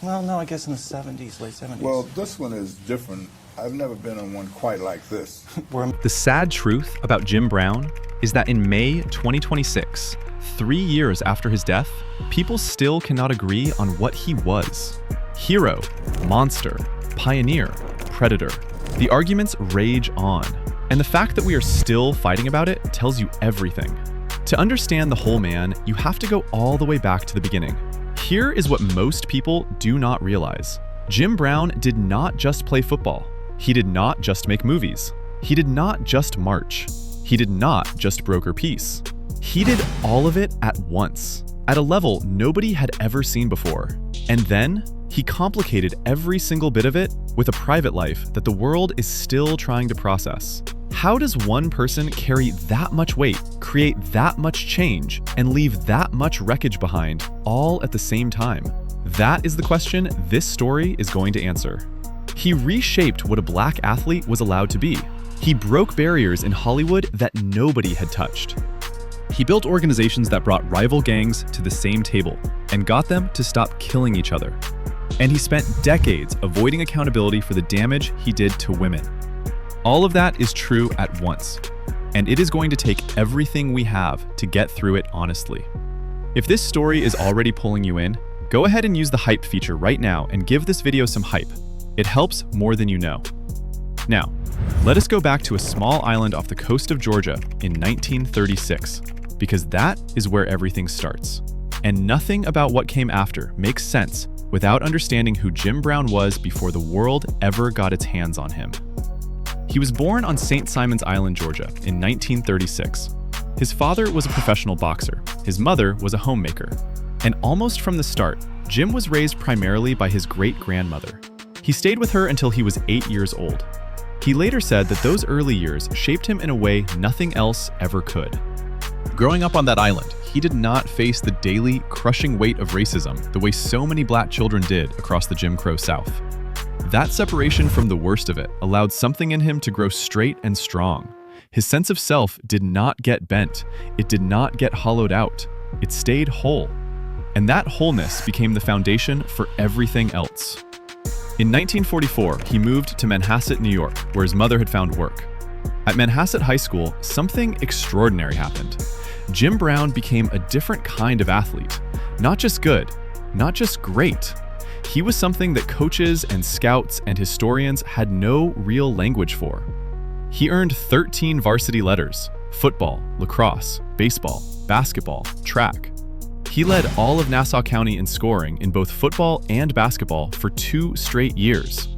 Well, no, I guess in the 70s, late 70s. Well, this one is different. I've never been on one quite like this. The sad truth about Jim Brown is that in May 2026, 3 years after his death, people still cannot agree on what he was. Hero, monster, pioneer, predator. The arguments rage on. And the fact that we are still fighting about it tells you everything. To understand the whole man, you have to go all the way back to the beginning. Here is what most people do not realize. Jim Brown did not just play football. He did not just make movies. He did not just march. He did not just broker peace. He did all of it at once, at a level nobody had ever seen before. And then, he complicated every single bit of it with a private life that the world is still trying to process. How does one person carry that much weight, create that much change, and leave that much wreckage behind, all at the same time? That is the question this story is going to answer. He reshaped what a black athlete was allowed to be. He broke barriers in Hollywood that nobody had touched. He built organizations that brought rival gangs to the same table and got them to stop killing each other. And he spent decades avoiding accountability for the damage he did to women. All of that is true at once, and it is going to take everything we have to get through it honestly. If this story is already pulling you in, go ahead and use the hype feature right now and give this video some hype. It helps more than you know. Now, let us go back to a small island off the coast of Georgia in 1936, because that is where everything starts. And nothing about what came after makes sense without understanding who Jim Brown was before the world ever got its hands on him. He was born on St. Simons Island, Georgia, in 1936. His father was a professional boxer. His mother was a homemaker. And almost from the start, Jim was raised primarily by his great-grandmother. He stayed with her until he was 8 years old. He later said that those early years shaped him in a way nothing else ever could. Growing up on that island, he did not face the daily, crushing weight of racism the way so many black children did across the Jim Crow South. That separation from the worst of it allowed something in him to grow straight and strong. His sense of self did not get bent. It did not get hollowed out. It stayed whole. And that wholeness became the foundation for everything else. In 1944, he moved to Manhasset, New York, where his mother had found work. At Manhasset High School, something extraordinary happened. Jim Brown became a different kind of athlete. Not just good, not just great. He was something that coaches and scouts and historians had no real language for. He earned 13 varsity letters: football, lacrosse, baseball, basketball, track. He led all of Nassau County in scoring in both football and basketball for 2 straight years.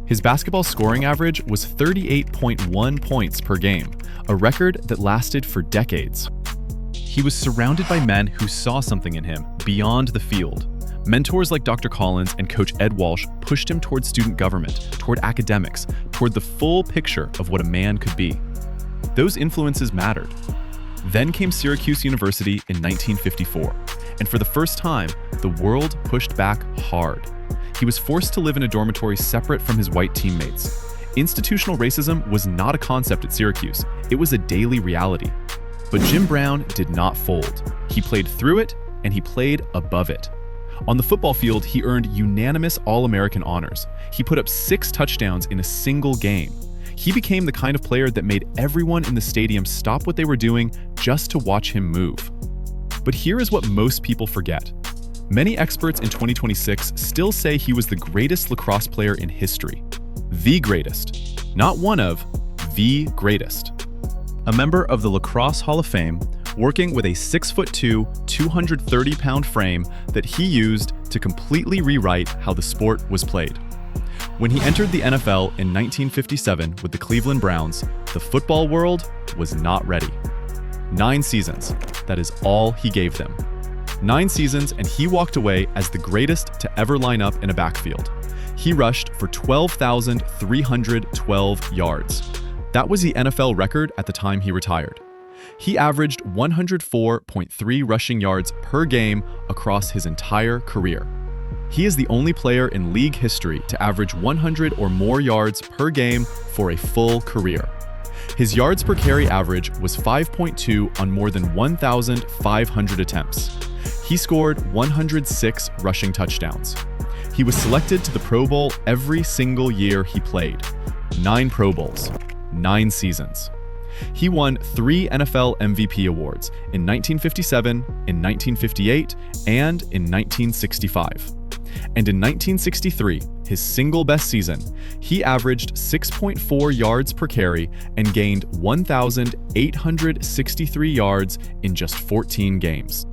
His basketball scoring average was 38.1 points per game, a record that lasted for decades. He was surrounded by men who saw something in him beyond the field. Mentors like Dr. Collins and Coach Ed Walsh pushed him toward student government, toward academics, toward the full picture of what a man could be. Those influences mattered. Then came Syracuse University in 1954, and for the first time, the world pushed back hard. He was forced to live in a dormitory separate from his white teammates. Institutional racism was not a concept at Syracuse, it was a daily reality. But Jim Brown did not fold. He played through it, and he played above it. On the football field, he earned unanimous All-American honors. He put up 6 touchdowns in a single game. He became the kind of player that made everyone in the stadium stop what they were doing just to watch him move. But here is what most people forget. Many experts in 2026 still say he was the greatest lacrosse player in history. The greatest. Not one of, the greatest. A member of the Lacrosse Hall of Fame, working with a 6'2", 230-pound frame that he used to completely rewrite how the sport was played. When he entered the NFL in 1957 with the Cleveland Browns, the football world was not ready. 9 seasons, that is all he gave them. 9 seasons, and he walked away as the greatest to ever line up in a backfield. He rushed for 12,312 yards. That was the NFL record at the time he retired. He averaged 104.3 rushing yards per game across his entire career. He is the only player in league history to average 100 or more yards per game for a full career. His yards per carry average was 5.2 on more than 1,500 attempts. He scored 106 rushing touchdowns. He was selected to the Pro Bowl every single year he played. 9 Pro Bowls, 9 seasons. He won 3 NFL MVP awards in 1957, in 1958, and in 1965. And in 1963, his single best season, he averaged 6.4 yards per carry and gained 1,863 yards in just 14 games.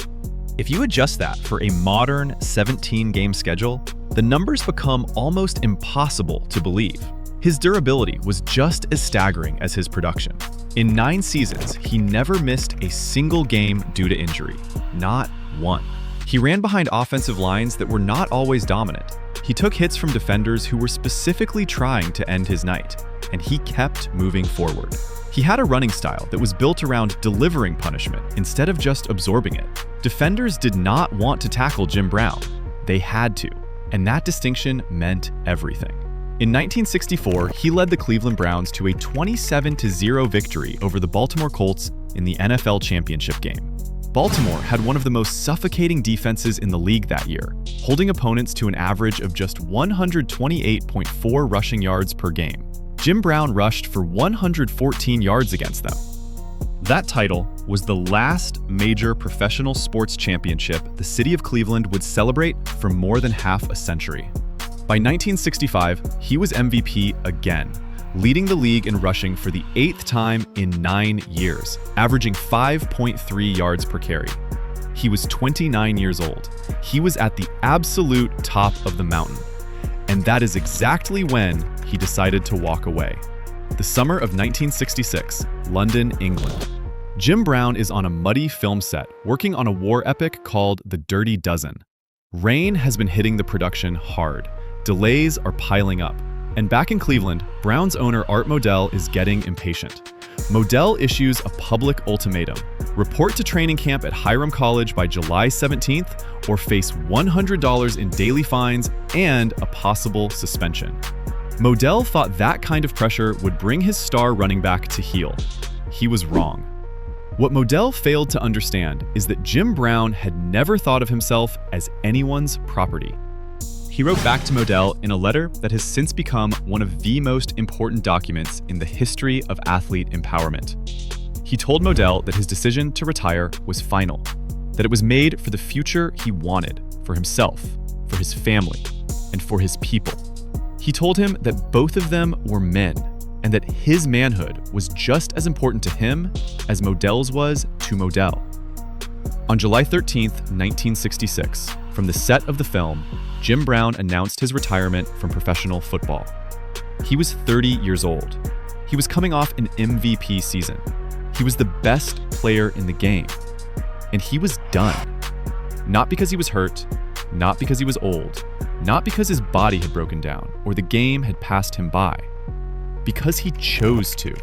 If you adjust that for a modern 17-game schedule, the numbers become almost impossible to believe. His durability was just as staggering as his production. In 9 seasons, he never missed a single game due to injury. Not one. He ran behind offensive lines that were not always dominant. He took hits from defenders who were specifically trying to end his night, and he kept moving forward. He had a running style that was built around delivering punishment instead of just absorbing it. Defenders did not want to tackle Jim Brown. They had to, and that distinction meant everything. In 1964, he led the Cleveland Browns to a 27-0 victory over the Baltimore Colts in the NFL championship game. Baltimore had one of the most suffocating defenses in the league that year, holding opponents to an average of just 128.4 rushing yards per game. Jim Brown rushed for 114 yards against them. That title was the last major professional sports championship the city of Cleveland would celebrate for more than half a century. By 1965, he was MVP again, leading the league in rushing for the 8th time in 9 years, averaging 5.3 yards per carry. He was 29 years old. He was at the absolute top of the mountain. And that is exactly when he decided to walk away. The summer of 1966, London, England. Jim Brown is on a muddy film set working on a war epic called The Dirty Dozen. Rain has been hitting the production hard. Delays are piling up. And back in Cleveland, Brown's owner Art Modell is getting impatient. Modell issues a public ultimatum: report to training camp at Hiram College by July 17th or face $100 in daily fines and a possible suspension. Modell thought that kind of pressure would bring his star running back to heel. He was wrong. What Modell failed to understand is that Jim Brown had never thought of himself as anyone's property. He wrote back to Modell in a letter that has since become one of the most important documents in the history of athlete empowerment. He told Modell that his decision to retire was final, that it was made for the future he wanted, for himself, for his family, and for his people. He told him that both of them were men, and that his manhood was just as important to him as Modell's was to Modell. On July 13th, 1966, from the set of the film, Jim Brown announced his retirement from professional football. He was 30 years old. He was coming off an MVP season. He was the best player in the game. And he was done. Not because he was hurt, not because he was old, not because his body had broken down or the game had passed him by. Because he chose to.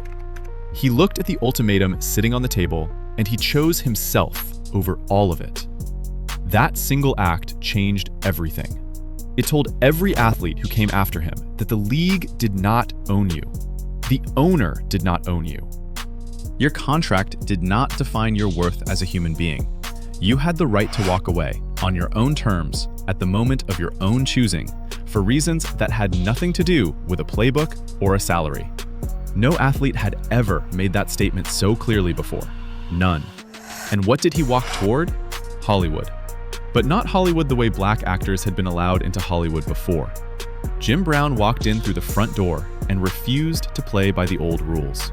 He looked at the ultimatum sitting on the table, and he chose himself over all of it. That single act changed everything. It told every athlete who came after him that the league did not own you. The owner did not own you. Your contract did not define your worth as a human being. You had the right to walk away on your own terms at the moment of your own choosing for reasons that had nothing to do with a playbook or a salary. No athlete had ever made that statement so clearly before. None. And what did he walk toward? Hollywood. But not Hollywood the way black actors had been allowed into Hollywood before. Jim Brown walked in through the front door and refused to play by the old rules.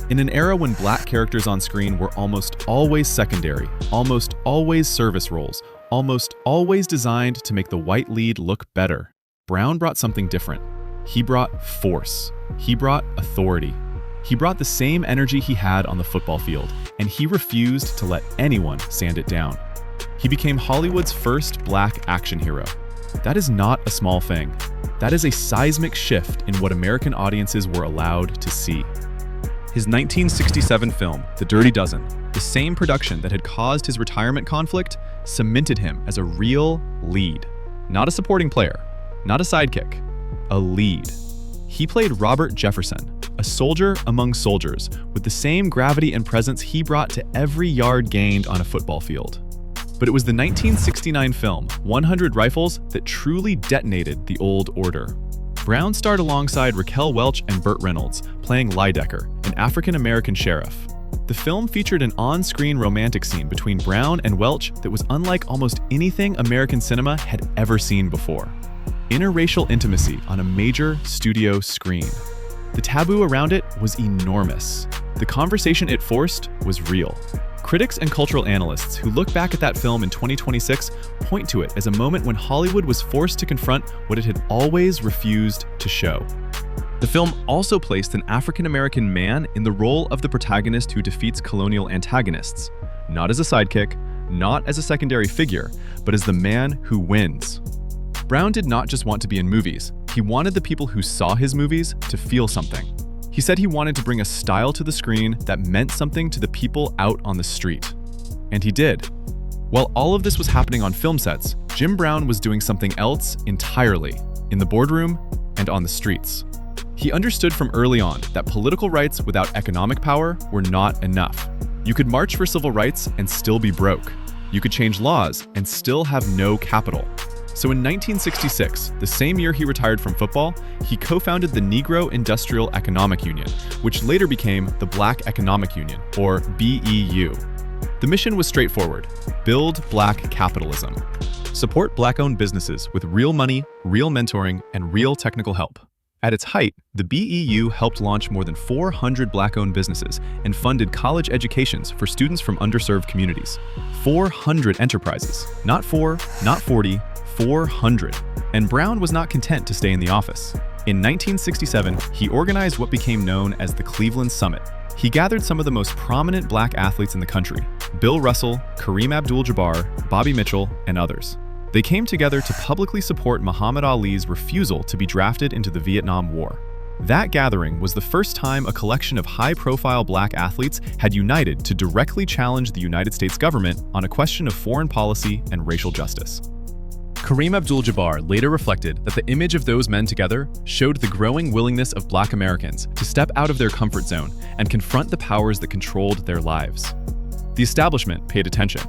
In an era when black characters on screen were almost always secondary, almost always service roles, almost always designed to make the white lead look better, Brown brought something different. He brought force. He brought authority. He brought the same energy he had on the football field, and he refused to let anyone sand it down. He became Hollywood's first black action hero. That is not a small thing. That is a seismic shift in what American audiences were allowed to see. His 1967 film, The Dirty Dozen, the same production that had caused his retirement conflict, cemented him as a real lead. Not a supporting player, not a sidekick, a lead. He played Robert Jefferson, a soldier among soldiers, with the same gravity and presence he brought to every yard gained on a football field. But it was the 1969 film 100 Rifles that truly detonated the old order. Brown starred alongside Raquel Welch and Burt Reynolds, playing Lydecker, an African-American sheriff. The film featured an on-screen romantic scene between Brown and Welch that was unlike almost anything American cinema had ever seen before. Interracial intimacy on a major studio screen. The taboo around it was enormous. The conversation it forced was real. Critics and cultural analysts who look back at that film in 2026 point to it as a moment when Hollywood was forced to confront what it had always refused to show. The film also placed an African-American man in the role of the protagonist who defeats colonial antagonists, not as a sidekick, not as a secondary figure, but as the man who wins. Brown did not just want to be in movies, he wanted the people who saw his movies to feel something. He said he wanted to bring a style to the screen that meant something to the people out on the street. And he did. While all of this was happening on film sets, Jim Brown was doing something else entirely, in the boardroom and on the streets. He understood from early on that political rights without economic power were not enough. You could march for civil rights and still be broke. You could change laws and still have no capital. So in 1966, the same year he retired from football, he co-founded the Negro Industrial Economic Union, which later became the Black Economic Union, or BEU. The mission was straightforward: build black capitalism. Support black-owned businesses with real money, real mentoring, and real technical help. At its height, the BEU helped launch more than 400 black-owned businesses and funded college educations for students from underserved communities. 400 enterprises. Not 4, not 40, 400. And Brown was not content to stay in the office. In 1967, he organized what became known as the Cleveland Summit. He gathered some of the most prominent black athletes in the country: Bill Russell, Kareem Abdul-Jabbar, Bobby Mitchell, and others. They came together to publicly support Muhammad Ali's refusal to be drafted into the Vietnam War. That gathering was the first time a collection of high-profile black athletes had united to directly challenge the United States government on a question of foreign policy and racial justice. Kareem Abdul-Jabbar later reflected that the image of those men together showed the growing willingness of black Americans to step out of their comfort zone and confront the powers that controlled their lives. The establishment paid attention.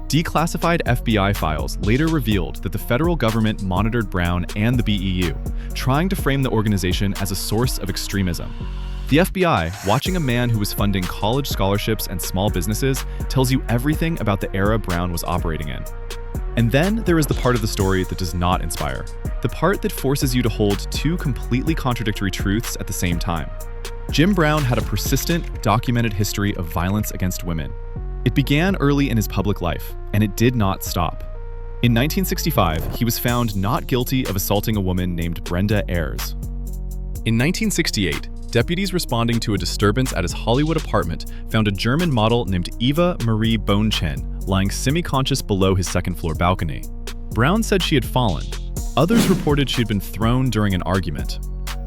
Declassified FBI files later revealed that the federal government monitored Brown and the BEU, trying to frame the organization as a source of extremism. The FBI, watching a man who was funding college scholarships and small businesses, tells you everything about the era Brown was operating in. And then there is the part of the story that does not inspire, the part that forces you to hold two completely contradictory truths at the same time. Jim Brown had a persistent, documented history of violence against women. It began early in his public life, and it did not stop. In 1965, he was found not guilty of assaulting a woman named Brenda Ayers. In 1968, deputies responding to a disturbance at his Hollywood apartment found a German model named Eva Marie Bohnchen lying semi-conscious below his second-floor balcony. Brown said she had fallen. Others reported she had been thrown during an argument.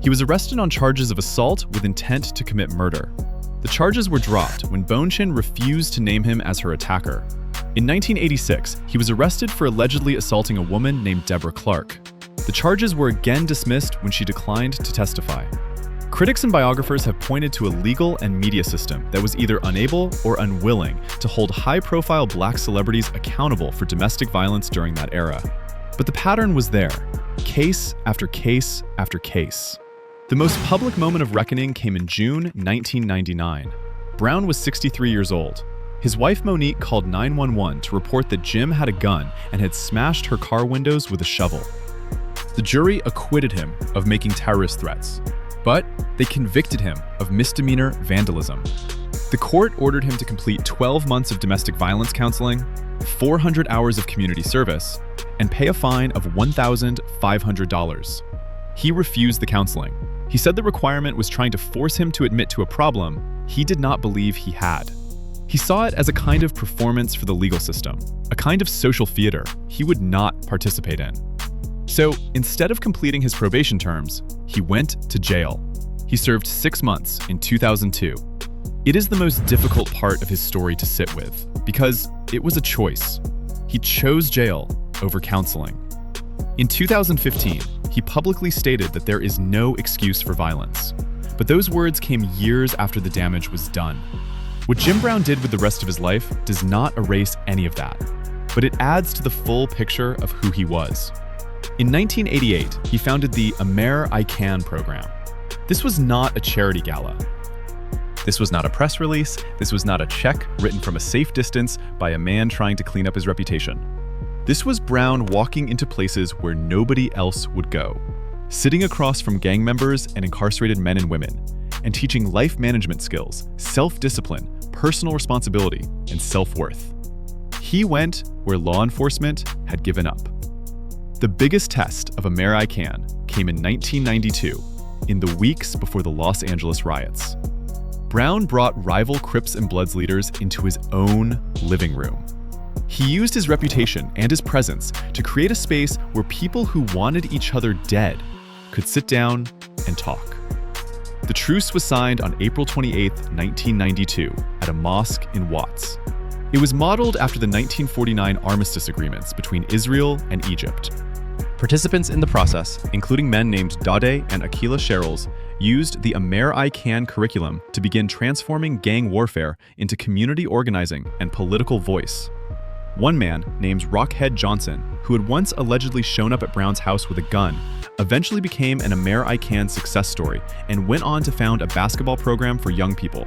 He was arrested on charges of assault with intent to commit murder. The charges were dropped when Bohnchen refused to name him as her attacker. In 1986, he was arrested for allegedly assaulting a woman named Deborah Clark. The charges were again dismissed when she declined to testify. Critics and biographers have pointed to a legal and media system that was either unable or unwilling to hold high-profile black celebrities accountable for domestic violence during that era. But the pattern was there, case after case after case. The most public moment of reckoning came in June 1999. Brown was 63 years old. His wife Monique called 911 to report that Jim had a gun and had smashed her car windows with a shovel. The jury acquitted him of making terrorist threats, but they convicted him of misdemeanor vandalism. The court ordered him to complete 12 months of domestic violence counseling, 400 hours of community service, and pay a fine of $1,500. He refused the counseling. He said the requirement was trying to force him to admit to a problem he did not believe he had. He saw it as a kind of performance for the legal system, a kind of social theater he would not participate in. So instead of completing his probation terms, he went to jail. He served 6 months in 2002. It is the most difficult part of his story to sit with, because it was a choice. He chose jail over counseling. In 2015, he publicly stated that there is no excuse for violence. But those words came years after the damage was done. What Jim Brown did with the rest of his life does not erase any of that. but it adds to the full picture of who he was. In 1988, he founded the Amer I Can program. This was not a charity gala. This was not a press release. This was not a check written from a safe distance by a man trying to clean up his reputation. This was Brown walking into places where nobody else would go, sitting across from gang members and incarcerated men and women, and teaching life management skills, self-discipline, personal responsibility, and self-worth. He went where law enforcement had given up. The biggest test of Amer I Can came in 1992, in the weeks before the Los Angeles riots. Brown brought rival Crips and Bloods leaders into his own living room. He used his reputation and his presence to create a space where people who wanted each other dead could sit down and talk. The truce was signed on April 28, 1992, at a mosque in Watts. It was modeled after the 1949 armistice agreements between Israel and Egypt. Participants in the process, including men named Dade and Akila Sherrills, used the Amer I Can curriculum to begin transforming gang warfare into community organizing and political voice. One man, named Rockhead Johnson, who had once allegedly shown up at Brown's house with a gun, eventually became an Amer I Can success story and went on to found a basketball program for young people.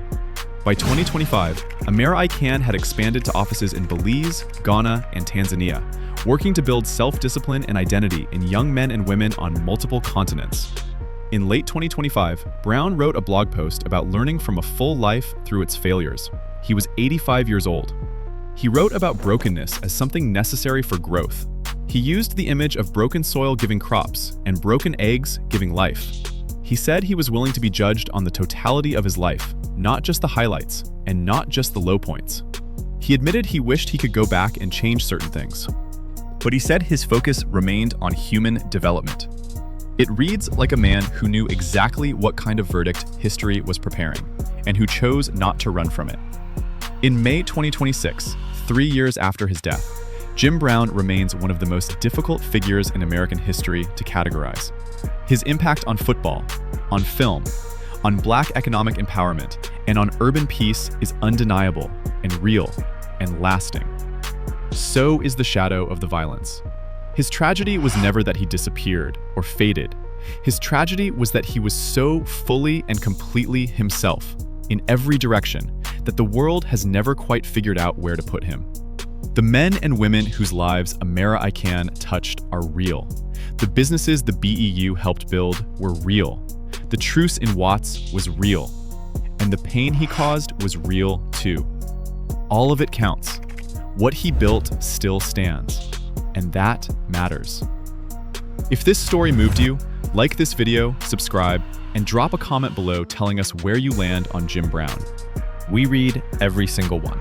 By 2025, Amer I Can had expanded to offices in Belize, Ghana, and Tanzania, working to build self-discipline and identity in young men and women on multiple continents. In late 2025, Brown wrote a blog post about learning from a full life through its failures. He was 85 years old. He wrote about brokenness as something necessary for growth. He used the image of broken soil giving crops and broken eggs giving life. He said he was willing to be judged on the totality of his life, not just the highlights, and not just the low points. He admitted he wished he could go back and change certain things. But he said his focus remained on human development. It reads like a man who knew exactly what kind of verdict history was preparing, and who chose not to run from it. In May 2026, 3 years after his death, Jim Brown remains one of the most difficult figures in American history to categorize. His impact on football, on film, on Black economic empowerment, and on urban peace is undeniable and real and lasting. So is the shadow of the violence. His tragedy was never that he disappeared or faded. His tragedy was that he was so fully and completely himself, in every direction, that the world has never quite figured out where to put him. The men and women whose lives Amer I Can touched are real. The businesses the BEU helped build were real. The truce in Watts was real. And the pain he caused was real too. All of it counts. What he built still stands. And that matters. If this story moved you, like this video, subscribe, and drop a comment below telling us where you land on Jim Brown. We read every single one.